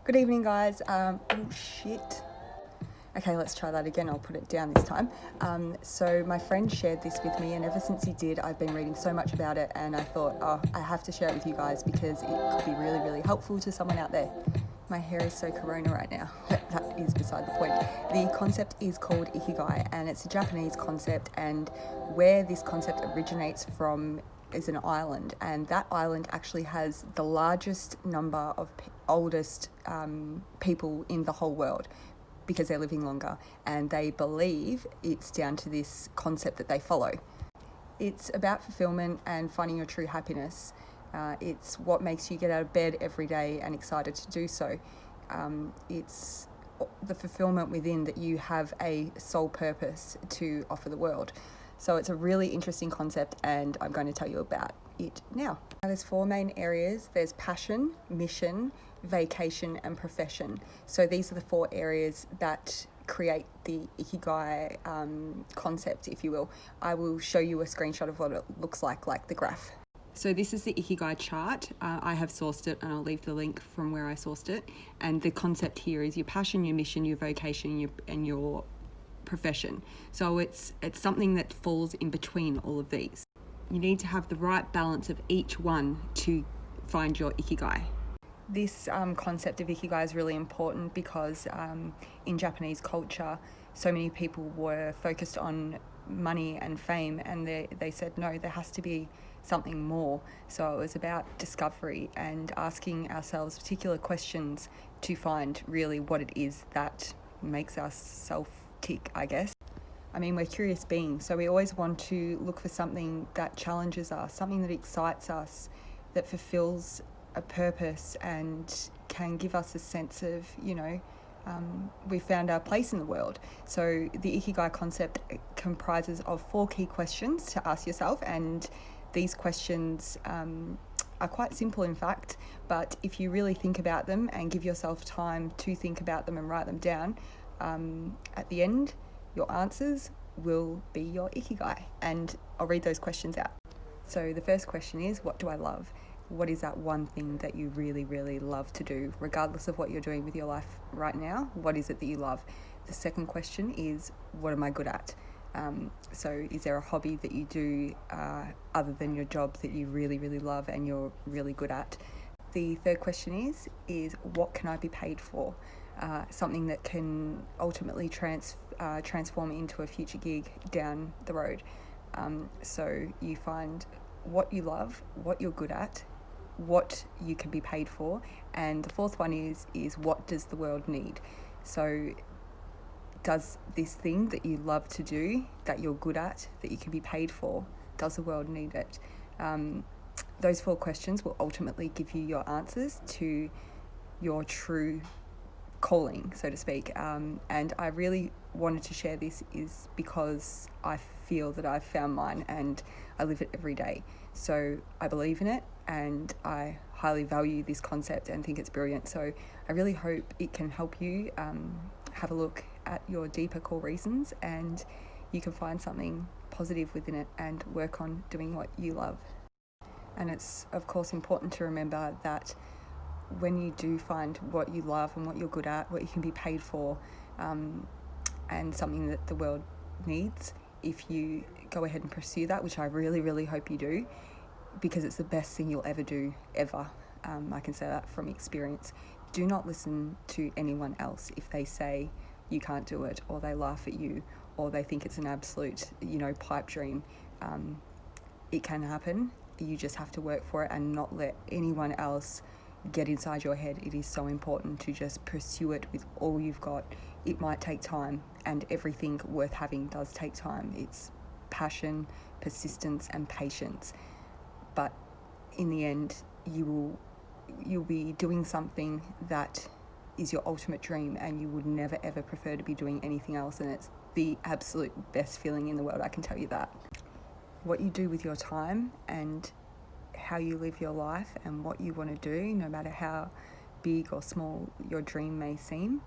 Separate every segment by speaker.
Speaker 1: Good evening, guys. Oh shit. Okay, let's try that again. I'll put it down this time. So my friend shared this with me, and ever since he did, I've been reading so much about it, and I thought, oh, I have to share it with you guys because it could be really, really helpful to someone out there. My hair is so corona right now. That is beside the point. The concept is called Ikigai, and it's a Japanese concept, and where this concept originates from is an island, and that island actually has the largest number of oldest people in the whole world because they're living longer, and they believe it's down to this concept that they follow. It's about fulfillment and finding your true happiness. It's what makes you get out of bed every day and excited to do so. It's the fulfillment within that you have a sole purpose to offer the world. So it's a really interesting concept, and I'm going to tell you about it now. There's four main areas. There's passion, mission, vacation, and profession. So these are the four areas that create the Ikigai concept, if you will. I will show you a screenshot of what it looks like the graph. So this is the Ikigai chart. I have sourced it, and I'll leave the link from where I sourced it. And the concept here is your passion, your mission, your vocation, and your profession. So it's something that falls in between all of these. You need to have the right balance of each one to find your Ikigai. This concept of Ikigai is really important because in Japanese culture, so many people were focused on money and fame, and they said, no, there has to be something more. So it was about discovery and asking ourselves particular questions to find really what it is that makes ourselves tick, I guess. I mean, we're curious beings, so we always want to look for something that challenges us, something that excites us, that fulfills a purpose and can give us a sense of, we found our place in the world. So the Ikigai concept comprises of 4 key questions to ask yourself, and these questions are quite simple, in fact, but if you really think about them and give yourself time to think about them and write them down, at the end, your answers will be your Ikigai. And I'll read those questions out. So the first question is, what do I love? What is that one thing that you really, really love to do, regardless of what you're doing with your life right now? What is it that you love? The second question is, what am I good at? So is there a hobby that you do other than your job that you really, really love and you're really good at? The third question is what can I be paid for? Something that can ultimately transform into a future gig down the road. So you find what you love, what you're good at, what you can be paid for, and the fourth one is what does the world need? So does this thing that you love to do, that you're good at, that you can be paid for, does the world need it? Those 4 questions will ultimately give you your answers to your true calling, so to speak. And I really wanted to share this is because I feel that I've found mine and I live it every day. So I believe in it, and I highly value this concept and think it's brilliant. So I really hope it can help you have a look at your deeper core reasons, and you can find something positive within it and work on doing what you love. And it's of course important to remember that when you do find what you love and what you're good at, what you can be paid for, and something that the world needs, if you go ahead and pursue that, which I really, really hope you do, because it's the best thing you'll ever do, ever. I can say that from experience. Do not listen to anyone else if they say you can't do it, or they laugh at you, or they think it's an absolute, pipe dream. It can happen. You just have to work for it and not let anyone else get inside your head. It is so important to just pursue it with all you've got. It might take time, and everything worth having does take time. It's passion, persistence, and patience. But in the end, you'll be doing something that is your ultimate dream, and you would never ever prefer to be doing anything else, and it's the absolute best feeling in the world, I can tell you that. What you do with your time and how you live your life and what you want to do, no matter how big or small your dream may seem,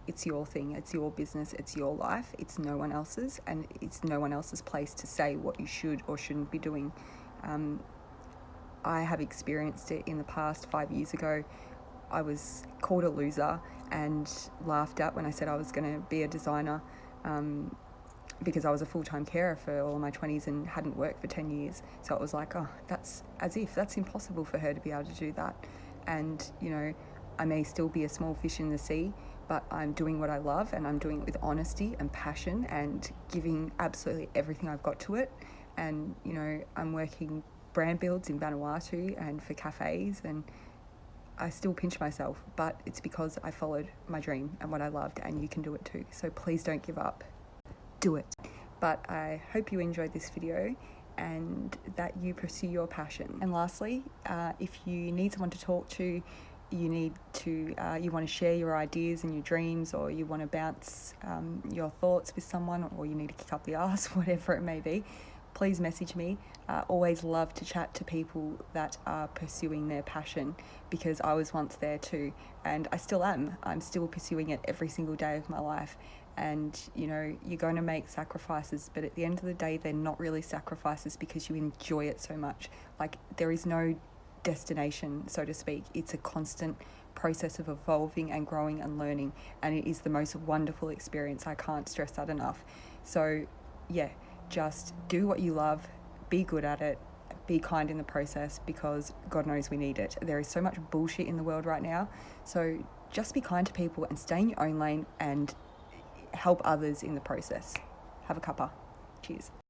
Speaker 1: it's your thing, it's your business, it's your life, it's no one else's, and it's no one else's place to say what you should or shouldn't be doing. I have experienced it in the past 5 years ago I was called a loser and laughed at when I said I was going to be a designer, because I was a full-time carer for all of my 20s and hadn't worked for 10 years. So it was like, oh, that's impossible for her to be able to do that. And, you know, I may still be a small fish in the sea, but I'm doing what I love, and I'm doing it with honesty and passion and giving absolutely everything I've got to it. And, you know, I'm working brand builds in Vanuatu and for cafes, and I still pinch myself, but it's because I followed my dream and what I loved, and you can do it too. So please don't give up. Do it. But I hope you enjoyed this video and that you pursue your passion. And lastly, if you need someone to talk to, you want to share your ideas and your dreams, or you want to bounce your thoughts with someone, or you need to kick up the arse, whatever it may be, please message me. Always love to chat to people that are pursuing their passion, because I was once there too, and I still am. I'm still pursuing it every single day of my life. And, you know, you're going to make sacrifices, but at the end of the day, they're not really sacrifices because you enjoy it so much. Like, there is no destination, so to speak. It's a constant process of evolving and growing and learning, and it is the most wonderful experience. I can't stress that enough. So yeah, just do what you love, be good at it, be kind in the process, because God knows we need it. There is so much bullshit in the world right now, so just be kind to people and stay in your own lane and help others in the process. Have a cuppa. Cheers.